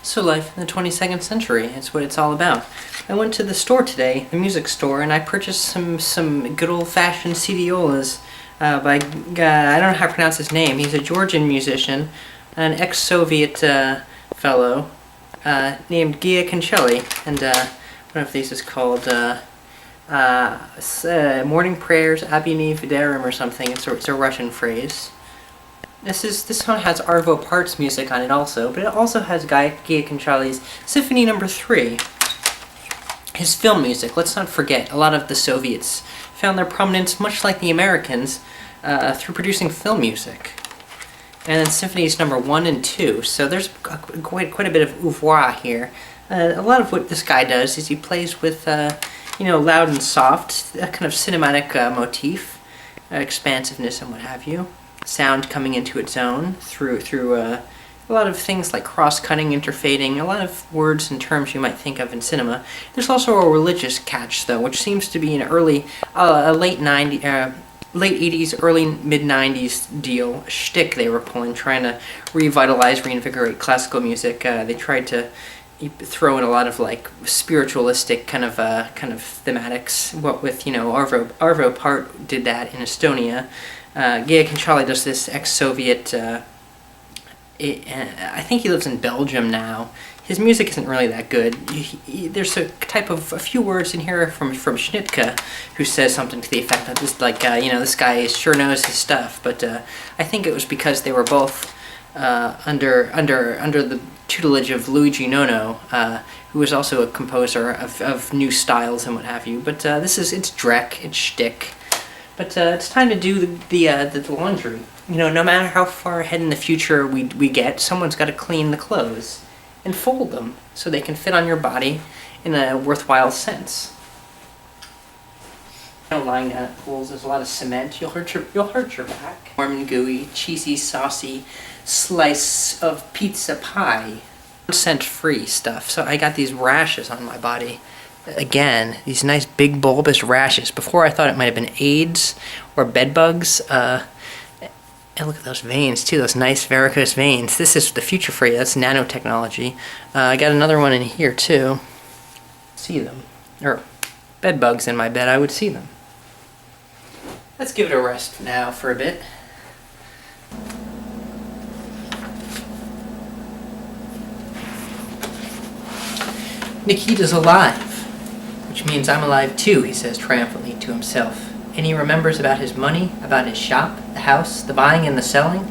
So life in the 22nd century, it's what it's all about. I went to the store today, the music store, and I purchased some good old-fashioned CDolas by, I don't know how to pronounce his name. He's a Georgian musician, an ex-Soviet fellow named Gia Concelli, and one of these is called Morning Prayers Abini Viderum or something. It's a Russian phrase. This one has Arvo Part's music on it also, but it also has Gia Concelli's Symphony No. 3. His film music, let's not forget, a lot of the Soviets found their prominence, much like the Americans, through producing film music. And then Symphonies No. 1 and 2, so there's quite a bit of oeuvre here. A lot of what this guy does is he plays with, loud and soft, a kind of cinematic motif, expansiveness and what have you. Sound coming into its own through a lot of things like cross-cutting, interfading, a lot of words and terms you might think of in cinema. There's also a religious catch, though, which seems to be an late 80s, early mid-90s deal, shtick they were pulling, trying to revitalize, reinvigorate classical music. They tried to throw in a lot of like spiritualistic kind of thematics. What with Arvo Part did that in Estonia. Gia Concelli does this ex-Soviet. I think he lives in Belgium now. His music isn't really that good. There's a few words in here from Schnittke, who says something to the effect of this, like, this guy sure knows his stuff. But I think it was because they were both under the tutelage of Luigi Nono, who was also a composer of new styles and what have you. But it's Drek, it's shtick. But it's time to do the laundry. No matter how far ahead in the future we get, someone's got to clean the clothes and fold them so they can fit on your body in a worthwhile sense. Lying down at pools, there's a lot of cement. You'll hurt your back. Warm and gooey, cheesy, saucy slice of pizza pie. Scent-free stuff. So I got these rashes on my body. Again, these nice big bulbous rashes. Before I thought it might have been AIDS or bed bugs. And look at those veins too, those nice varicose veins. This is the future for you. That's nanotechnology. I got another one in here too. See them. Or bed bugs in my bed, I would see them. Let's give it a rest now for a bit. Nikita's alive. Which means I'm alive too, he says triumphantly to himself. And he remembers about his money, about his shop, the house, the buying and the selling,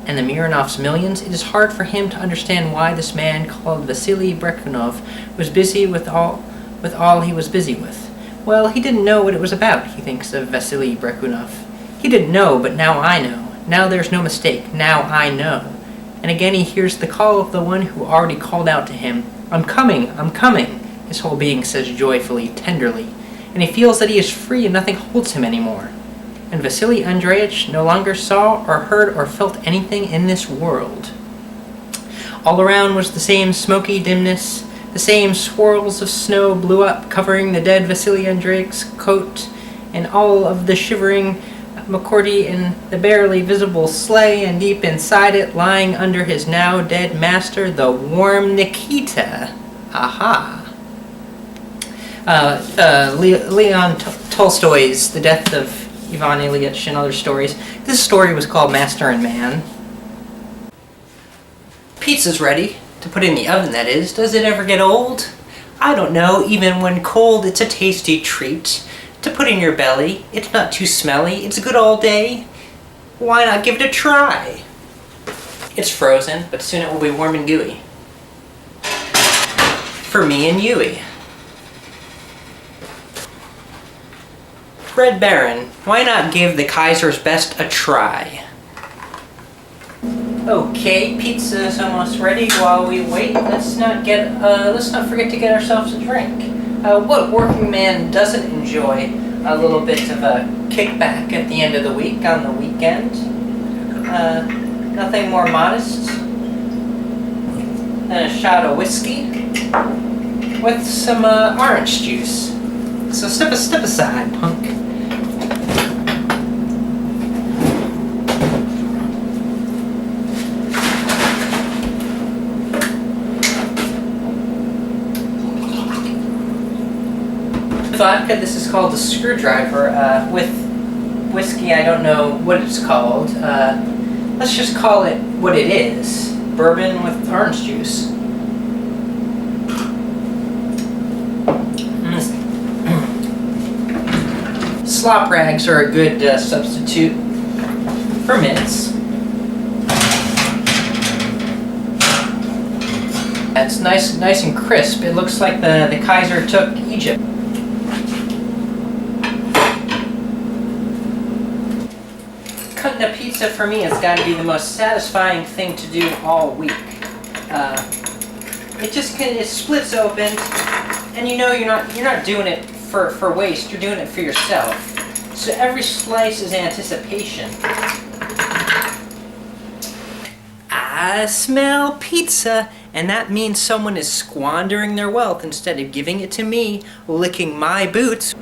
and the Mironov's millions. It is hard for him to understand why this man called Vasily Brekунov was busy with all he was busy with. Well, he didn't know what it was about, he thinks of Vasily Brekунov. He didn't know, but now I know. Now there's no mistake. Now I know. And again he hears the call of the one who already called out to him. I'm coming, I'm coming. His whole being says joyfully, tenderly, and he feels that he is free and nothing holds him anymore. And Vasily Andreevich no longer saw or heard or felt anything in this world. All around was the same smoky dimness, the same swirls of snow blew up, covering the dead Vasily Andreevich's coat, and all of the shivering McCordy in the barely visible sleigh, and deep inside it, lying under his now dead master, the warm Nikita. Aha! Leon Tolstoy's The Death of Ivan Ilyich and Other Stories. This story was called Master and Man. Pizza's ready. To put in the oven, that is. Does it ever get old? I don't know. Even when cold, it's a tasty treat. To put in your belly. It's not too smelly. It's good all day. Why not give it a try? It's frozen, but soon it will be warm and gooey. For me and Yui. Red Baron, why not give the Kaiser's Best a try? Okay, pizza's almost ready. While we wait, let's not forget to get ourselves a drink. What working man doesn't enjoy a little bit of a kickback at the end of the week, on the weekend? Nothing more modest than a shot of whiskey with some orange juice. So step aside, punk. vodka. This is called a screwdriver. With whiskey, I don't know what it's called. Let's just call it what it is. Bourbon with orange juice. Slop rags are a good substitute for mints. It's nice and crisp. It looks like the Kaiser took Egypt. Cutting a pizza for me has got to be the most satisfying thing to do all week. It splits open, and you know you're not doing it for waste. You're doing it for yourself. So every slice is anticipation. I smell pizza, and that means someone is squandering their wealth instead of giving it to me, licking my boots.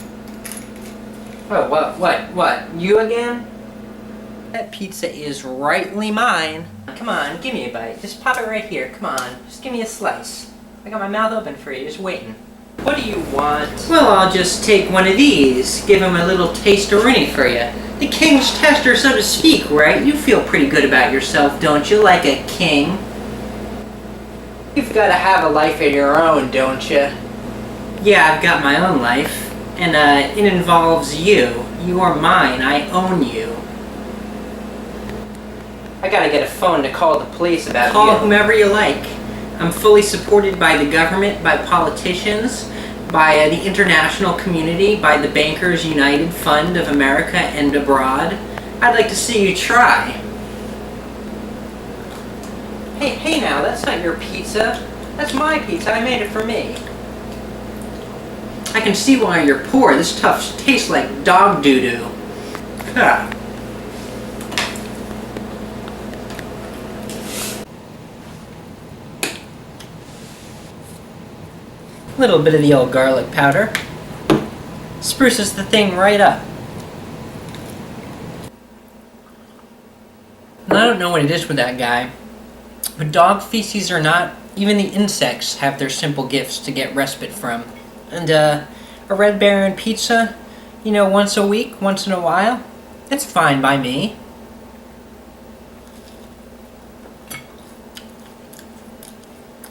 Oh, what? You again? That pizza is rightly mine. Come on, give me a bite. Just pop it right here. Come on, just give me a slice. I got my mouth open for you, just waiting. What do you want? Well, I'll just take one of these, give him a little taste-a-rinny for you. The king's tester, so to speak, right? You feel pretty good about yourself, don't you, like a king? You've got to have a life of your own, don't you? Yeah, I've got my own life, and it involves you. You are mine, I own you. I gotta get a phone to call the police about you. Call whomever you like. I'm fully supported by the government, by politicians, by the international community, by the Bankers United Fund of America and abroad. I'd like to see you try. Hey now, that's not your pizza. That's my pizza. I made it for me. I can see why you're poor. This stuff tastes like dog doo-doo. Huh. Little bit of the old garlic powder. Spruces the thing right up. And I don't know what it is with that guy, but dog feces or not, even the insects have their simple gifts to get respite from. And a Red Baron pizza, once a week, once in a while, it's fine by me.